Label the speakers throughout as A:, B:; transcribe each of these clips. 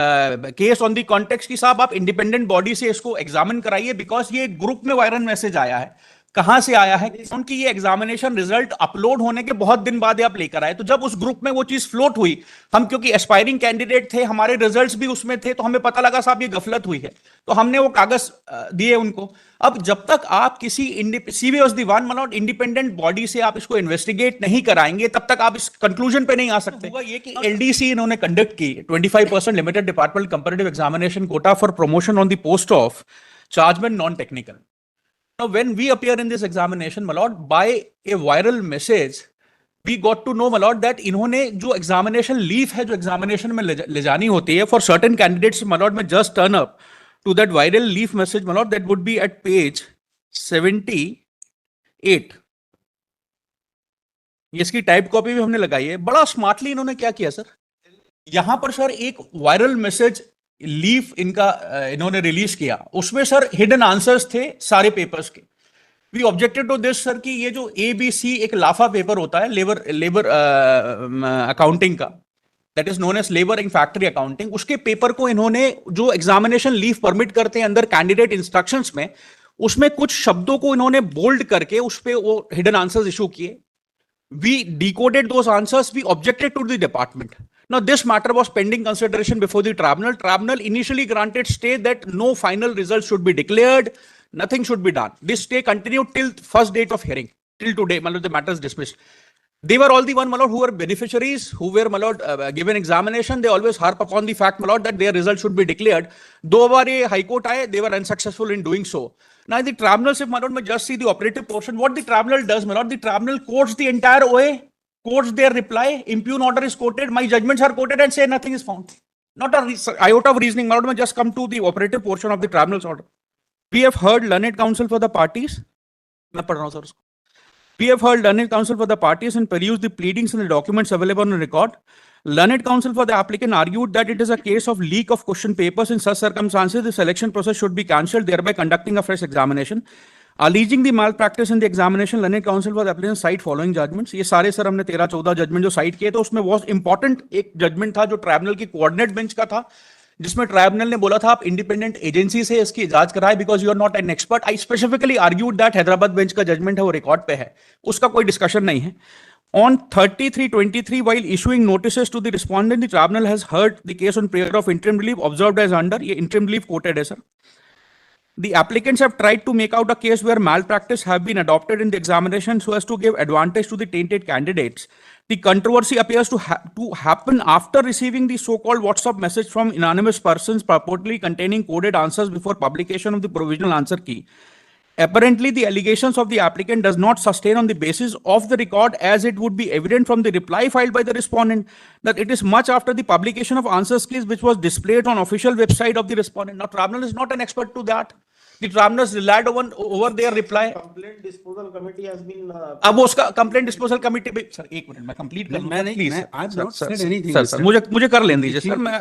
A: Case on the context की साहब आप इंडिपेंडेंट बॉडी से इसको एग्जामिन कराइए, बिकॉज ये ग्रुप में वायरल मैसेज आया है। कहां से आया है? क्योंकि ये एग्जामिनेशन रिजल्ट अपलोड होने के बहुत दिन बाद आप लेकर आए, तो जब उस ग्रुप में वो चीज फ्लोट हुई, हम क्योंकि एस्पायरिंग कैंडिडेट थे, हमारे रिजल्ट्स भी उसमें थे, तो हमें पता लगा साहब ये गफलत हुई है, तो हमने वो कागज दिए उनको। अब जब तक आप किसी सीबीएस दीवान मतलब इंडिपेंडेंट बॉडी से आप इसको इन्वेस्टिगेट नहीं कराएंगे, तब तक आप इस कंक्लूजन पे नहीं आ सकते। हुआ ये कि एलडीसी इन्होंने कंडक्ट की 25% limited department comparative examination Kota for promotion on the post of chargeman non technical. Now, when we appear in this examination, my lord, by a viral message, we got to know, my lord, that इन्होंने जो examination leave है, जो examination में ले जानी होती है for certain candidates, my lord, में just turn up to that viral leave message, my lord, that would be at page 78. इसकी टाइप कॉपी भी हमने लगाई है। बड़ा स्मार्टली इन्होंने क्या किया सर, यहां पर सर एक वायरल मैसेज लीफ इन्होंने रिलीज किया, उसमें सर हिडन आंसर्स थे सारे पेपर्स के। We objected to this sir कि ये जो ABC एक लाफा पेपर होता है लेबर अकाउंटिंग का, that is known as labour in factory accounting, उसके पेपर को इन्होंने जो एग्जामिनेशन लीव परमिट करते हैं अंदर कैंडिडेट इंस्ट्रक्शंस में, उसमें कुछ शब्दों को इन्होंने बोल्ड करके उस पर वो हिडन आंसर्स इशू किए। We decoded those answers. We objected to the department. Now, this matter was pending consideration before the tribunal. Tribunal initially granted stay that no final result should be declared. Nothing should be done. This stay continued till first date of hearing. Till today, the matter is dismissed. They were all the one, my lord, who were beneficiaries, who were, my lord, given examination. They always harp upon the fact, my lord, that their result should be declared. Though High Court aaye, they were unsuccessful in doing so. Now, the tribunal, if my lord, may just see the operative portion, what the tribunal does, my lord, the tribunal quotes the entire OA, quotes their reply, impugn order is quoted, my judgments are quoted, and say nothing is found. Not a iota of reasoning, my lord, may just come to the operative portion of the tribunal's order. We have heard learned counsel for the parties. मैं पढ़ रहा हूं sir उसको। We have heard learned counsel for the parties and perused the pleadings and the documents available on record. Learned counsel for the applicant argued that it is a case of leak of question papers. In such circumstances, the selection process should be cancelled, thereby conducting a fresh examination. Alleging the malpractice in the examination, learned counsel for the applicant cite following judgments. ये सारे sir हमने 13-14 judgement जो site किए, तो उसमें बहुत important एक judgement था जो ट्राइब्यूनल की कोऑर्डिनेट बेंच का था, जिसमें ट्राइब्यूनल ने बोला था आप इंडिपेंडेंट एजेंसी से इसकी जांच कराएं because you are not an expert. I specifically argued that Hyderabad bench का जजमेंट है वो रिकॉर्ड पे है, उसका कोई डिस्कशन नहीं है। On 33-23, while issuing notices to the respondent, the tribunal has heard the case on prayer of interim relief observed as under, ये interim relief quoted है sir. The applicants have tried to make out a case where malpractice have been adopted in the examination so as to give advantage to the tainted candidates. The controversy appears to happen after receiving the so-called WhatsApp message from anonymous persons purportedly containing coded answers before publication of the provisional answer key. Apparently, the allegations of the applicant does not sustain on the basis of the record, as it would be evident from the reply filed by the respondent that it is much after the publication of answers keys which was displayed on official website of the respondent. Now, tribunal is not an expert to that. The tribunal relied over their reply.
B: Complaint disposal committee has been.
A: अब उसका complaint disposal committee भी sir एक minute मैं complete कर लूं please.
C: I have not said anything.
A: Sir मुझे कर लेने दीजिए सर। मैं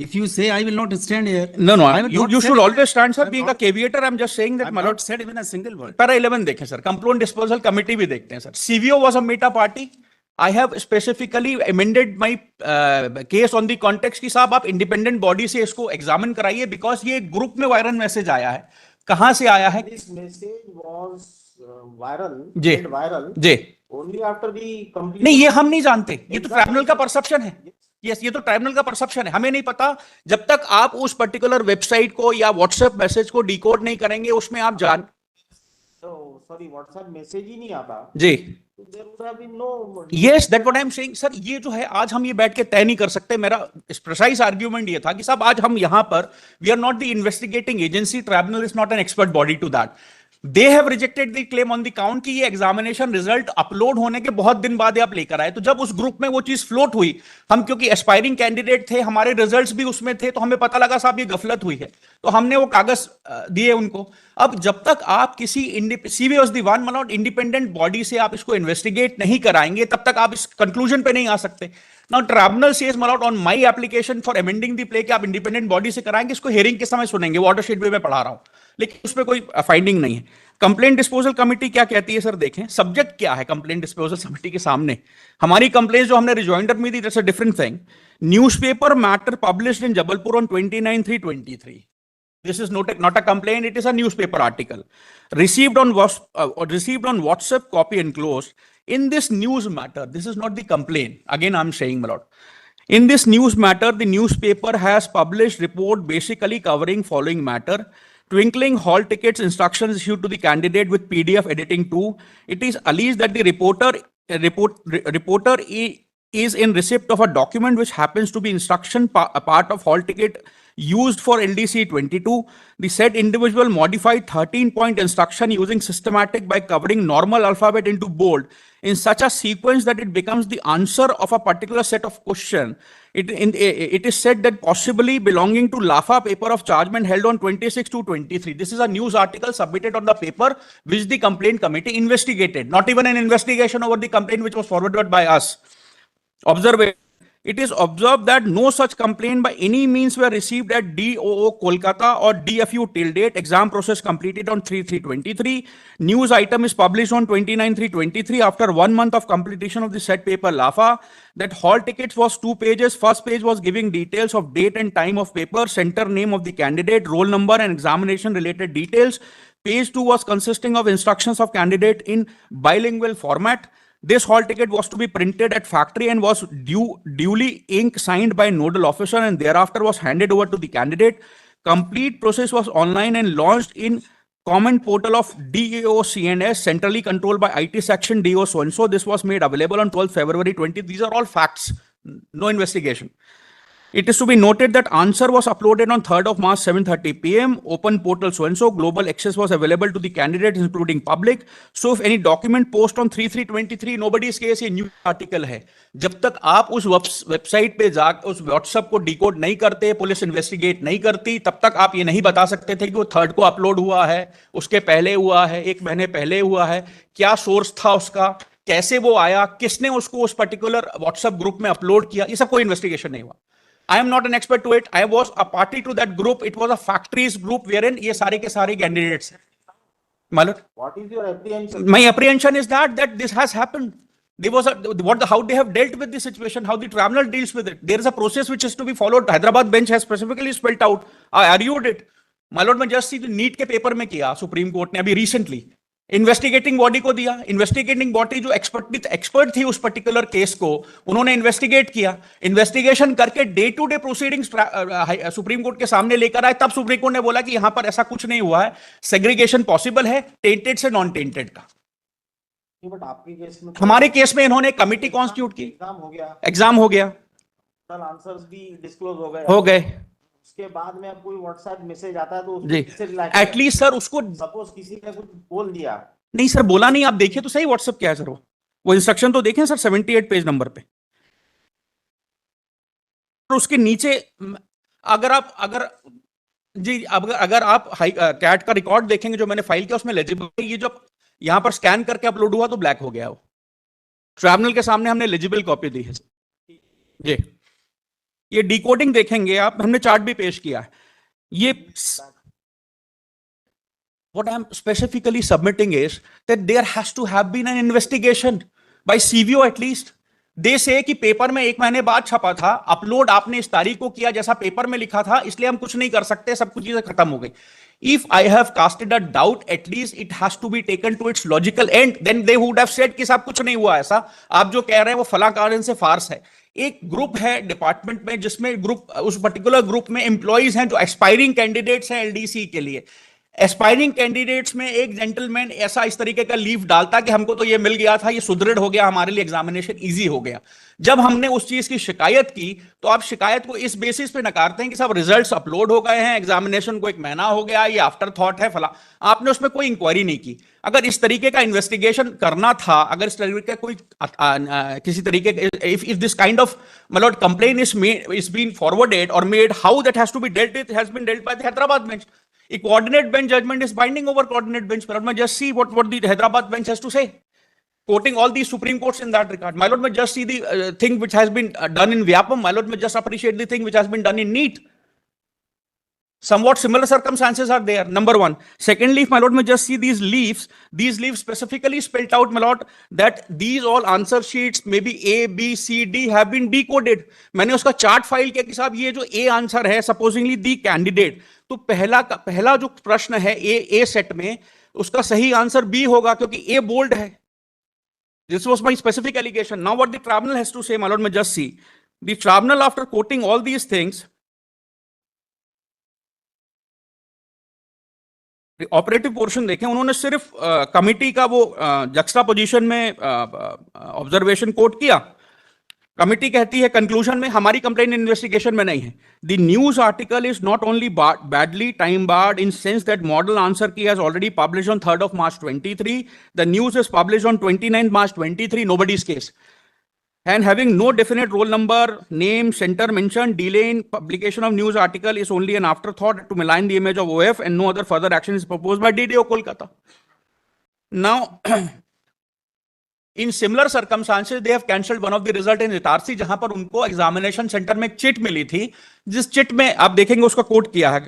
C: If you say I will not stand here.
A: No,
C: I will not
A: you
C: say
A: should
C: that.
A: always stand sir being a caveator. I'm just saying that
C: I have
A: my lord
C: not said even a single word.
A: Para 11 देखें sir, complaint disposal committee भी देखते हैं sir. CVO was a meta party. I have specifically amended my case on the context कि साहब आप independent body से इसको examine कराइए बिकॉज ये ग्रुप में वायरल मैसेज आया है। कहां से आया है?
B: This message was viral.
A: Ji
B: made viral
A: ji
B: only after the complete.
A: नहीं, ये हम नहीं जानते, ये तो ट्राइब्यूनल का परसेप्शन है। यस, ये तो ट्राइब्यूनल का परसेप्शन है, हमें नहीं पता। जब तक आप उस पर्टिकुलर वेबसाइट को या व्हाट्सएप मैसेज को डिकोड नहीं करेंगे, उसमें आप जान
B: सॉरी व्हाट्सएप मैसेज ही नहीं आता
A: जी।
B: there would have been no.
A: Yes, that what I am saying sir. ये जो है आज हम ये बैठ के तय नहीं कर सकते। मेरा प्रिसाइज आर्ग्यूमेंट ये था कि साहब आज हम यहाँ पर we are not the investigating agency, tribunal is not an expert body to that. They have rejected the claim on the count कि ये एग्जामिनेशन रिजल्ट अपलोड होने के बहुत दिन बाद आप लेकर आए, तो जब उस ग्रुप में वो चीज फ्लोट हुई, हम क्योंकि एस्पायरिंग कैंडिडेट थे, हमारे रिजल्ट्स भी उसमें थे, तो हमें पता लगा साहब ये गफलत हुई है, तो हमने वो कागज दिए उनको। अब जब तक आप किसी सीबीएस दीवान मतलब इंडिपेंडेंट बॉडी से आप इसको इन्वेस्टिगेट नहीं कराएंगे, तब तक आप इस कंक्लूजन पे नहीं आ सकते। नाउ ट्राइब्यूनल सेज मलॉट on my application for amending the plea कि आप इंडिपेंडेंट बॉडी से कराएंगे, इसको हियरिंग के समय सुनेंगे, वाटरशेड भी मैं पढ़ा रहा हूं, लेकिन उसमें कोई फाइंडिंग नहीं है। कंप्लेंट डिस्पोजल कमेटी क्या कहती है सर, देखें सब्जेक्ट क्या है कंप्लेंट डिस्पोजल कमेटी के सामने। हमारी कंप्लेंट जो हमने रिजॉइंडर में दी, that's a different thing. Newspaper matter published in Jabalpur on 29/3/23. This is not a complaint. It is a newspaper article received on WhatsApp, copy enclosed. In this news matter, this is not the complaint. Again, I'm saying, my lord. In this news matter, the newspaper has published report basically covering following matter: twinkling hall tickets, instructions issued to the candidate with PDF editing too. It is alleged that the reporter is in receipt of a document which happens to be instruction a part of hall ticket used for LDC 22. The said individual modified 13-point instruction using systematic by covering normal alphabet into bold in such a sequence that it becomes the answer of a particular set of question. It is said that possibly belonging to LAFA paper of chargement held on 26/2/23. This is a news article submitted on the paper which the complaint committee investigated. Not even an investigation over the complaint which was forwarded by us. Observation. It is observed that no such complaint by any means were received at DOO Kolkata or DFU till date. Exam process completed on 3/3/23. News item is published on 29/3/23 after 1 month of completion of the said paper LAFA. That hall tickets was 2 pages. First page was giving details of date and time of paper, center name of the candidate, roll number and examination related details. Page 2 was consisting of instructions of candidate in bilingual format. This hall ticket was to be printed at factory and was duly ink signed by nodal officer and thereafter was handed over to the candidate. Complete process was online and launched in common portal of DAO CNS, centrally controlled by IT section DO so-and-so. This was made available on 12th February 20. These are all facts, no investigation. It is to be noted that answer was uploaded on 3rd of March 7:30 PM. Open portal so-and-so. Global access was available to the candidates including public. So if any document post on 3/3/23, nobody's case, ये news article है. जब तक आप उस website पे जाकर उस WhatsApp को डिकोड नहीं करते, पुलिस इन्वेस्टिगेट नहीं करती, तब तक आप ये नहीं बता सकते थे कि वो 3rd को अपलोड हुआ है, उसके पहले हुआ है, 1 महीने पहले हुआ है, क्या सोर्स था उसका, कैसे वो आया, किसने उसको उस पर्टिकुलर व्हाट्सएप ग्रुप में अपलोड किया, ये सब कोई इन्वेस्टिगेशन नहीं हुआ. I am not an expert to it. I was a party to that group. It was a factories group wherein ये सारे के सारे candidates हैं. My lord,
B: What is your apprehension?
A: my apprehension is that this has happened. There was how they have dealt with the situation, how the tribunal deals with it. There is a process which is to be followed. Hyderabad bench has specifically spelled out. I argued it. My lord, मैं just see the NEET के paper में किया supreme court ने अभी recently. Investigating body को दिया. Investigating body जो expert थी उस पर्टिकुलर केस को, उन्होंने इन्वेस्टिगेट किया. इन्वेस्टिगेशन करके day to day proceedings Supreme Court के सामने लेकर आए. तब सुप्रीम कोर्ट ने बोला कि यहां पर ऐसा कुछ नहीं हुआ है, सेग्रीगेशन पॉसिबल है टेंटेड से नॉन टेंटेड का.
B: बट आपके केस में,
A: हमारे केस में इन्होंने कमिटी कॉन्स्टिट्यूट की, एग्जाम हो गया,
B: आंसर्स भी डिस्क्लोज
A: हो गए.
B: उसके बाद में अब कोई व्हाट्सएप मैसेज आता है तो
A: जी, एटलीस्ट सर उसको
B: सपोज किसी ने कुछ बोल दिया.
A: नहीं सर, बोला नहीं. आप देखिए तो सही व्हाट्सएप क्या है सर. वो इंस्ट्रक्शन तो देखें सर 78 पेज नंबर पे. उसके नीचे अगर आप कैट का रिकॉर्ड देखेंगे जो मैंने फाइल किया उसमें लेजिबल, ये जो यहां पर स्कैन करके अपलोड हुआ तो ब्लैक हो गया. वो ट्रिब्यूनल के सामने हमने लेजिबल कॉपी दी है जी. ये डिकोडिंग देखेंगे आप, हमने चार्ट भी पेश किया है. ये what I am specifically submitting is that there has to have been an investigation by CVO at least. They say कि पेपर में 1 महीने बाद छपा था, अपलोड आपने इस तारीख को किया जैसा पेपर में लिखा था, इसलिए हम कुछ नहीं कर सकते, सब कुछ चीजें खत्म हो गई. If I have casted a doubt, at least it has to be taken to its logical end. Then they would have said कि सब कुछ नहीं हुआ ऐसा. आप जो कह रहे हैं वो फला कारण से फार्स है. एक ग्रुप है डिपार्टमेंट में जिसमें उस पर्टिकुलर ग्रुप में एम्प्लॉइज हैं जो एक्सपायरिंग कैंडिडेट्स हैं एलडीसी के लिए. एस्पायरिंग कैंडिडेट्स में एक जेंटलमैन ऐसा इस तरीके का लीव डालता कि हमको तो ये मिल गया था, ये सुदृढ़ हो गया, हमारे लिए एग्जामिनेशन इजी हो गया. जब हमने उस चीज की शिकायत की तो आप शिकायत को इस बेसिस पे नकारते हैं कि सब रिजल्ट्स अपलोड हो गए हैं, एग्जामिनेशन को 1 महीना हो गया, ये आफ्टर थॉट है फला. आपने उसमें कोई इंक्वायरी नहीं की. अगर इस तरीके का इन्वेस्टिगेशन करना था, अगर इस तरीके का कोई किसी तरीके इफ दिस काइंड ऑफ मतलब कंप्लेन इज बीन फॉरवर्डेड और made, how that has to be dealt with has been dealt by the Hyderabad bench. A coordinate bench judgment is binding over coordinate bench. My lord, may just see what the Hyderabad bench has to say, quoting all these Supreme Courts in that regard. My lord, may just see the thing which has been done in Vyapam. My lord, may just appreciate the thing which has been done in NEET. Somewhat similar circumstances are there. Number one. Secondly, if my lord may just see these leaves specifically spelled out, my lord, that these all answer sheets, maybe A, B, C, D have been decoded. मैंने उसका chart file किया कि साहब ये जो A answer है, supposingly the candidate, तो पहला जो प्रश्न है A सेट में, उसका सही आंसर B होगा क्योंकि A बोल्ड है. This was my specific allegation. Now what the tribunal has to say, my lord may just see. The tribunal, after quoting all these things, operative portion देखें, उन्होंने सिर्फ committee का वो juxta position में observation coat किया. Committee कहती है conclusion में, हमारी कंप्लेंट इन्वेस्टिगेशन में नहीं है. The news article is not only badly time barred in sense that model answer key has already publish on 3rd of March 23. The news is publish on 29th March 23. nobody's case. And having no definite roll number, name, center mentioned, delay in publication of news article is only an afterthought to malign the image of OF, and no other further action is proposed by DDO Kolkata. Now, in similar circumstances, they have cancelled one of the result in Itarsi, जहां पर उनको examination centre में एक chit मिली थी, जिस chit में आप देखेंगे उसका कोट किया है.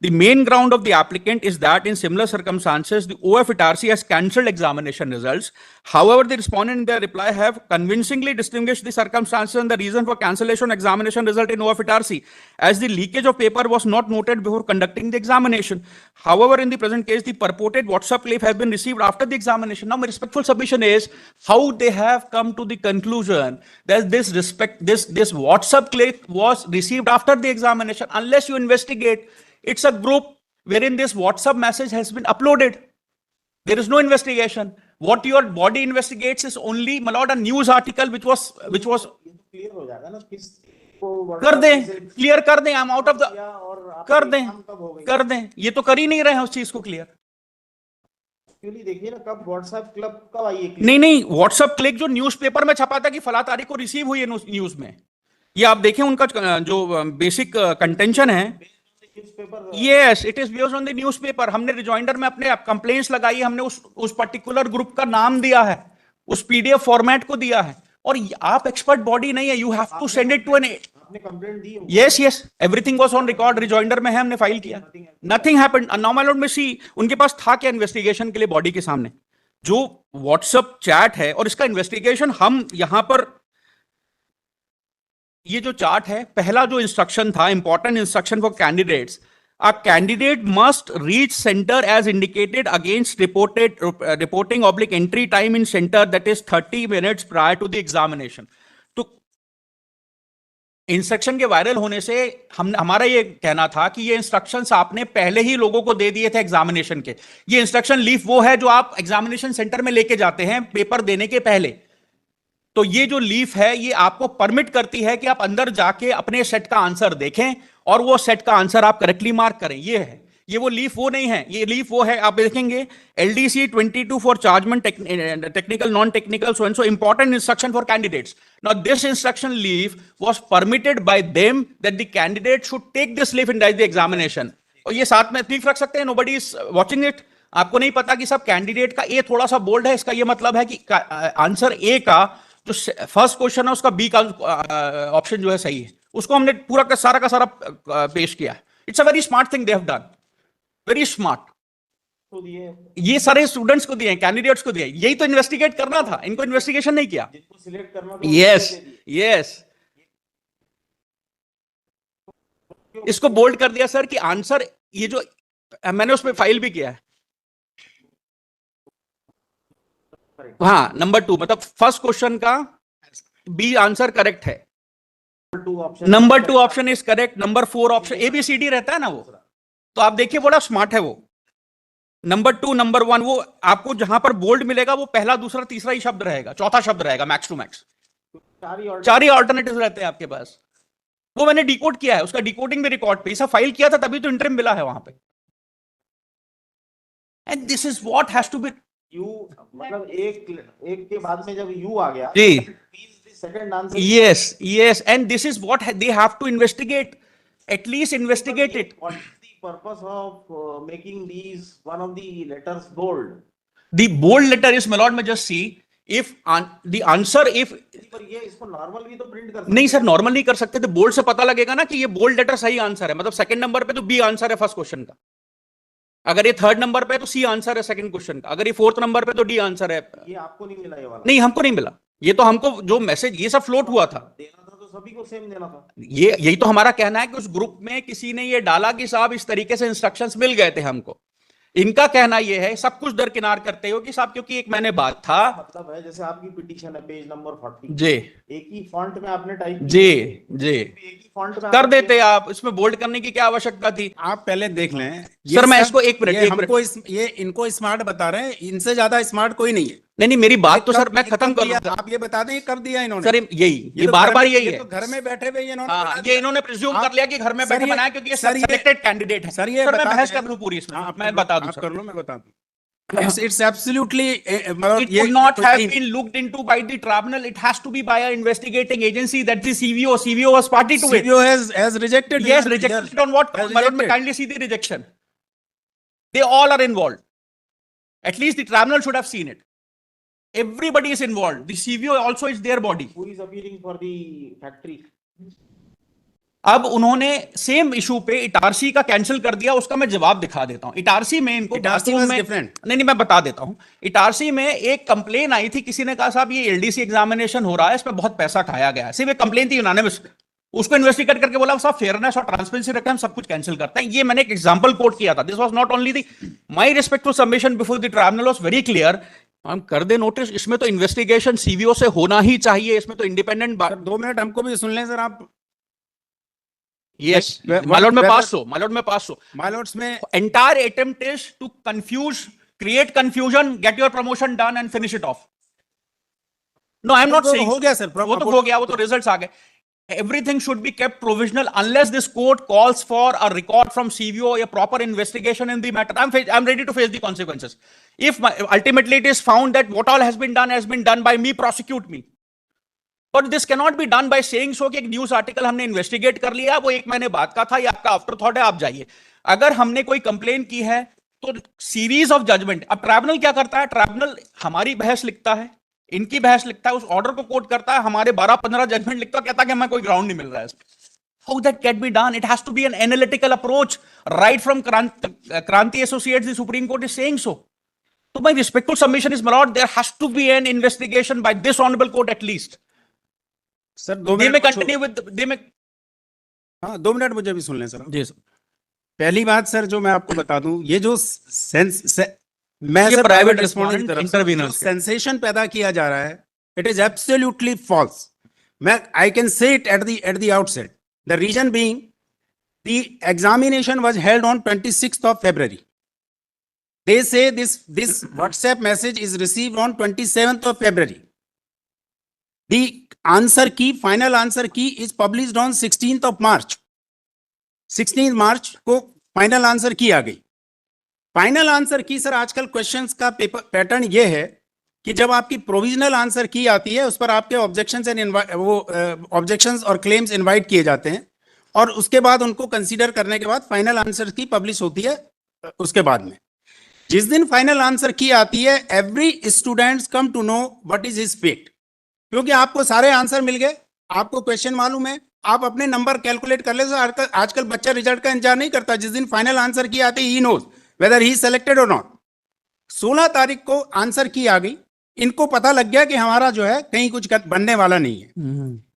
A: The main ground of the applicant is that in similar circumstances, the OF Itarsi has cancelled examination results. However, the respondent in their reply have convincingly distinguished the circumstances and the reason for cancellation examination result in OF Itarsi, as the leakage of paper was not noted before conducting the examination. However, in the present case, the purported WhatsApp clip has been received after the examination. Now, my respectful submission is how they have come to the conclusion that this WhatsApp clip was received after the examination. Unless you investigate, it's a group wherein this WhatsApp message has been uploaded. There is no investigation. What your body investigates is only, my lord, a news article which was
B: clear हो जाएगा ना, किस को
A: कर दें, clear कर दें. I am out of the,
B: और
A: कर दें. ये तो कर ही नहीं रहे हैं उस चीज को क्लियर.
B: एक्चुअली देखिए ना, कब व्हाट्सएप क्लब कब आई है?
A: नहीं, व्हाट्सएप क्लिक जो न्यूज़पेपर में छपा था कि फला तारीख को रिसीव हुई है न्यूज में, ये आप देखें उनका जो बेसिक कंटेंशन है.
B: Newspaper,
A: yes, it is based on the newspaper. हमने रिजॉइंडर में अपने कंप्लेंट्स लगाई, हमने उस पर्टिकुलर ग्रुप का नाम दिया है, उस पीडीएफ फॉर्मेट को दिया है. और आप एक्सपर्ट बॉडी नहीं है, you have to send it to them.
B: आपने कंप्लेंट दी?
A: Yes, everything was on record, rejoinder में है, हमने फाइल किया. Nothing happened. Now my lord may see, उनके पास था क्या इन्वेस्टिगेशन के लिए बॉडी के सामने? जो व्हाट्सएप चैट है, और इसका इन्वेस्टिगेशन हम यहां पर, ये जो चार्ट है, पहला जो इंस्ट्रक्शन था, important instruction for candidates, a candidate must reach center as indicated against reporting / entry time in center, that is 30 minutes prior to the examination. तो इंस्ट्रक्शन के वायरल होने से हमारा ये कहना था कि ये इंस्ट्रक्शंस आपने पहले ही लोगों को दे दिए थे एग्जामिनेशन के. ये इंस्ट्रक्शन लीफ वो है जो आप एग्जामिनेशन सेंटर में लेके जाते हैं पेपर देने के पहले. तो ये जो लीफ है, ये आपको परमिट करती है कि आप अंदर जाके अपने सेट का आंसर देखें और वो सेट का आंसर आप करेक्टली मार्क करें. ये है, ये वो लीफ वो नहीं है. ये लीफ वो है, आप देखेंगे LDC 22 फॉर चार्जमेंट, technical, non technical, so and so, important instruction for candidates. Now this instruction leaf was permitted by them that the candidate should take this leaf in the examination. और ये साथ में leaf रख सकते हैं, nobody is watching it. आपको नहीं पता कि सब कैंडिडेट का ए थोड़ा सा बोल्ड है, इसका ये मतलब है कि आंसर ए का जो फर्स्ट क्वेश्चन है उसका बी का ऑप्शन जो है सही है. उसको हमने पूरा का सारा पेश किया. It's a very smart thing they have done, very smart.
B: तो
A: ये सारे स्टूडेंट्स को दिए, कैंडिडेट्स को दिए. यही तो इन्वेस्टिगेट करना था, इनको इन्वेस्टिगेशन नहीं किया.
B: जिनको सिलेक्ट करना था,
A: यस, इसको बोल्ड कर दिया सर कि आंसर, ये जो मैंने उसमें फाइल भी किया है. हाँ, नंबर 2, मतलब फर्स्ट क्वेश्चन का बी आंसर करेक्ट है. Number 2 option is correct. Number 4 option ABCD रहता है ना वो, तो आप देखिए बड़ा स्मार्ट है वो. नंबर 2, नंबर 1, वो आपको जहां पर बोल्ड मिलेगा वो पहला, दूसरा, तीसरा ही शब्द रहेगा, चौथा शब्द रहेगा मैक्स टू मैक्स. 4 ही ऑल्टरनेटिव रहते हैं आपके पास. वो मैंने डिकोड किया है, उसका डिकोडिंग भी रिकॉर्ड पे, ऐसा फाइल किया था, तभी तो इंटरिम मिला है वहां पे. And this is what has to be.
B: You मतलब एक के बाद में जब यू आ गया,
A: जी,
B: second answer.
A: yes, and this is what they have to investigate, at least investigate it.
B: What is the purpose of making these one of the letters bold?
A: The bold letter is, my lord, may just see, if the answer if
B: पर ये इसको normal भी तो print कर
A: नहीं sir, normal नहीं कर सकते थे, बोल्ड से पता लगेगा ना कि ये बोल्ड लेटर सही आंसर है, मतलब सेकंड नंबर पे तो बी आंसर है फर्स्ट क्वेश्चन का, अगर ये थर्ड नंबर पे तो सी आंसर है सेकंड क्वेश्चन का, अगर ये फोर्थ नंबर पे तो डी आंसर है।
B: ये आपको नहीं मिला ये वाला?
A: नहीं, हमको नहीं मिला, ये तो हमको जो मैसेज ये सब फ्लोट हुआ था,
B: देना था तो सभी को सेम देना था।
A: ये यही तो हमारा कहना है कि उस ग्रुप में किसी ने ये डाला कि साहब इस तरीके से इंस्ट्रक्शंस मिल गए थे हमको। इनका कहना ये है, सब कुछ दरकिनार करते हो कि साहब क्योंकि एक मैंने बात था,
B: मतलब है जैसे आपकी पिटीशन है पेज नंबर 40,
A: जी
B: एक ही फॉन्ट में आपने टाइप
A: जी जी
B: एक ही फॉन्ट में
A: कर
B: आपने
A: देते आप, इसमें बोल्ड करने की क्या आवश्यकता थी?
C: आप पहले देख लें।
A: सर, मैं
C: सब-
A: इसको एक मिनट,
C: ये
A: एक मिनट।
C: हमको ये इनको स्मार्ट बता रहे हैं, इनसे ज्यादा स्मार्ट कोई नहीं है।
A: नहीं नहीं, मेरी बात तो
C: ये
A: सर
C: कब-
A: मैं
C: ये
A: खत्म
C: कब
A: कर
C: दिया?
A: लूं सर।
C: आप ये बता दें, ये कब दिया इन्होंने?
A: सर यही ये
C: तो
A: बार
C: घर
A: बार
C: में-
A: यही
C: ये
A: है।
C: तो घर में बैठे हुए इन्होंने
A: हाँ,
C: बना
A: ये
C: दिया।
A: इन्होंने प्रिज्यूम
C: आप-
A: कर लिया कि घर में
C: सर
A: बैठे
C: ये-
A: बनाया क्योंकि ये
C: सर ये-
A: सिलेक्टेड कैंडिडेट है।
C: सर ये
A: सर मैं
C: बता
A: बहस
C: दें-
A: कर लूं पूरी इसमें,
C: आप
A: मैं
C: कर लो,
A: बता दूं
C: आप
A: सर।
C: कर लो, मैं बता दूं। It's absolutely
A: It could not have been looked into by the tribunal. It has to be by an investigating agency, that the CVO. CVO was party to it.
C: CBO has rejected.
A: Yes,
C: your-
A: rejected
C: your-
A: it on what?
C: has
A: My lord, may
C: rejected.
A: kindly see the rejection. They all are involved. At least the tribunal should have seen it. Everybody is involved. The CVO also is their body.
B: who is appearing for the factory?
A: अब उन्होंने same issue पे इटारसी का cancel कर दिया, उसका मैं जवाब दिखा देता हूं। इटारसी में इनको
C: इटारसी
A: बाथरूम
C: was
A: में
C: different.
A: नहीं मैं बता देता हूं। इटारसी में एक कंप्लेन आई थी, किसी ने कहा साहब ये एलडीसी एग्जामिनेशन हो रहा है, इसमें बहुत पैसा खाया गया है, सिर्फ एक कंप्लेन थी यूनानिमस। उसको इन्वेस्टिगेट करके बोला साहब फेयरनेस और ट्रांसपेरेंसी रखते हैं, हम सब कुछ कैंसिल करते हैं। ये मैंने एक एग्जांपल कोट किया था। This was not only the my respectful submission before the tribunal was very clear. हम कर दे नोटिस, इसमें तो इन्वेस्टिगेशन सीवीओ से होना ही चाहिए, इसमें तो इंडिपेंडेंट।
C: सर 2 मिनट हमको भी सुन लें सर आप।
A: यस मालॉर्ड में पास हो, मालॉर्ड में पास हो।
C: My lords में
A: Entire attempt is to confuse, create confusion, get your promotion done and finish it off. No, I'm not
C: तो
A: saying
C: हो गया सर,
A: वो तो हो गया, वो तो रिजल्ट्स आ गए। Everything should be kept provisional unless this court calls for a record from CVO, a proper investigation in the matter. I'm ready to face the consequences. If ultimately it is found that what all has been done by me, prosecute me. But this cannot be done by saying so कि एक news article हमने investigate कर लिया, वो एक महीने बाद का था, ये आपका आफ्टर थॉट है, आप जाइए। अगर हमने कोई कंप्लेन की है तो सीरीज ऑफ जजमेंट। अब ट्राइब्यूनल क्या करता है? ट्राइब्यूनल हमारी बहस लिखता है, इनकी बहस लिखता है, उस ऑर्डर को कोट करता है, हमारे 12-15 जजमेंट लिखता है, कहता है कि हमें कोई ग्राउंड नहीं मिल रहा है इसमें। How that can be done? It has to be an analytical approach. Right from Kranti Associates, the Supreme Court is saying so. So my respectful submission is, my lord, there has to be an investigation by this honorable court at least.
C: Sir 2
A: They may
C: minute
A: continue with, they may.
C: हाँ 2 minute मुझे भी सुन लें sir.
A: जी sir.
C: पहली बात sir जो मैं आपको बता दूं, ये जो मैं
A: ये
C: सर
A: private
C: respondent की
A: respondent
C: तरफ से
A: interveners
C: जो सेंसेशन पैदा किया जा रहा है, इट इज एब्सोल्युटली फॉल्स। मैं I can say it at the outset. The reason being the examination was held on 26th of February. They say this WhatsApp message is received on 27th of February. The answer key, final answer key is published on 16th of March. 16th March को final answer की आ गई। Final answer की sir आजकल questions का paper pattern ये है कि जब आपकी प्रोविजनल आंसर की आती है उस पर आपके ऑब्जेक्शंस एंड ऑब्जेक्शंस और क्लेम्स इनवाइट किए जाते हैं और उसके बाद उनको कंसीडर करने के बाद फाइनल आंसर की पब्लिश होती है। उसके बाद में जिस दिन फाइनल आंसर की आती है, every students come to know what is his fate, क्योंकि आपको सारे आंसर मिल गए, आपको क्वेश्चन मालूम है, आप अपने नंबर कैलकुलेट कर ले। आजकल बच्चा रिजल्ट का इंतजार नहीं करता, जिस दिन फाइनल आंसर की आती है he knows whether he selected और नॉट। 16 तारीख को आंसर की आ गई, इनको पता लग गया कि हमारा जो है कहीं कुछ बनने वाला नहीं है।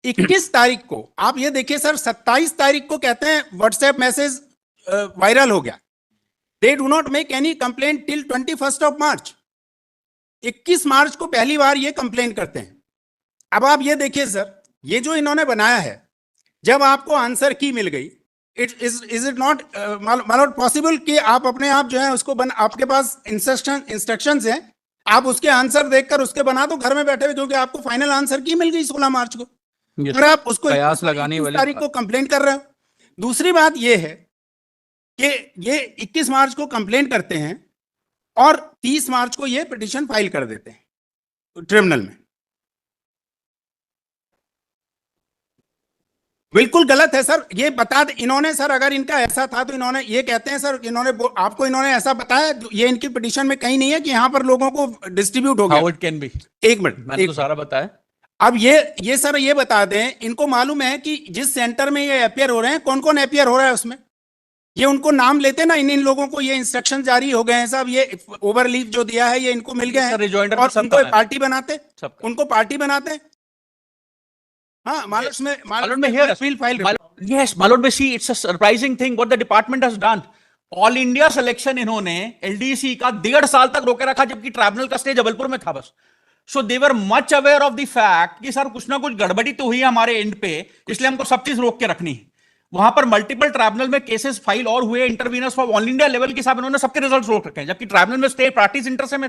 C: 21 तारीख को आप ये देखिए सर, 27 तारीख को कहते हैं व्हाट्सएप मैसेज वायरल हो गया। They do not make any complaint till 21st of March। 21 मार्च को पहली बार ये कंप्लेंट करते हैं। अब आप ये देखिए सर, ये जो इन्होंने बनाया है, जब आपको आंसर की मिल गई, इज इट नॉट मतलब पॉसिबल कि आप अपने आप जो है उसको आपके पास इंस्ट्रक्शंस हैं, आप उसके आंसर देखकर उसके बना दो घर में बैठे हुए, क्योंकि आपको फाइनल आंसर की मिल गई 16 मार्च को। अगर आप उसको
A: कयास लगाने वाली
C: तारीख को कंप्लेंट कर रहे हो। दूसरी बात ये है कि ये 21 मार्च को कंप्लेंट करते हैं और 30 मार्च को ये पिटीशन फाइल कर देते हैं ट्रिब्यूनल में। बिल्कुल गलत है सर, ये बता दे इन्होंने सर, अगर इनका ऐसा था तो इन्होंने ये कहते हैं सर, आपको इन्होंने ऐसा बताया, ये इनकी पिटीशन में कहीं नहीं है कि यहाँ पर लोगों को डिस्ट्रीब्यूट हो गया।
A: हाउ इट कैन बी,
C: एक मिनट,
A: मैंने तो सारा बताया।
C: अब ये सर ये बता दें, इनको मालूम है कि जिस सेंटर में ये अपियर हो रहे हैं, कौन कौन अपियर हो रहा है उसमें? ये उनको नाम लेते ना, इन लोगों को ये इंस्ट्रक्शन जारी हो गए हैं साहब, ये ओवरलीव जो दिया है ये इनको मिल गए
A: सर,
C: हैं,
A: रिजॉइंडर
C: और
A: में सब
C: उनको
A: पता है।
C: पार्टी बनाते,
A: सबका।
C: उनको पार्टी बनाते। हाँ, मालूम में
A: Malad mein here,
C: feel file
A: yes, Malad mein see, it's a surprising thing what the department has done. All India selection इन्होंने एलडीसी का 1.5 साल तक रोके रखा, जबकि ट्राइब्यूनल का स्टे जबलपुर में था बस। So they were much aware of the fact कि सर कुछ ना कुछ गड़बड़ी तो हुई है हमारे एंड पे, इसलिए हमको सब चीज रोक के रखनी है। वहां पर मल्टीपल ट्राइब्यूनल में केसेस फाइल और हुए, इंटरवीनर्स फॉर ऑल इंडिया लेवल के साथ इन्होंने सबके रिजल्ट रोक रखे हैं, जबकि ट्राइब्यूनल में स्टे पार्टीज इंटर से में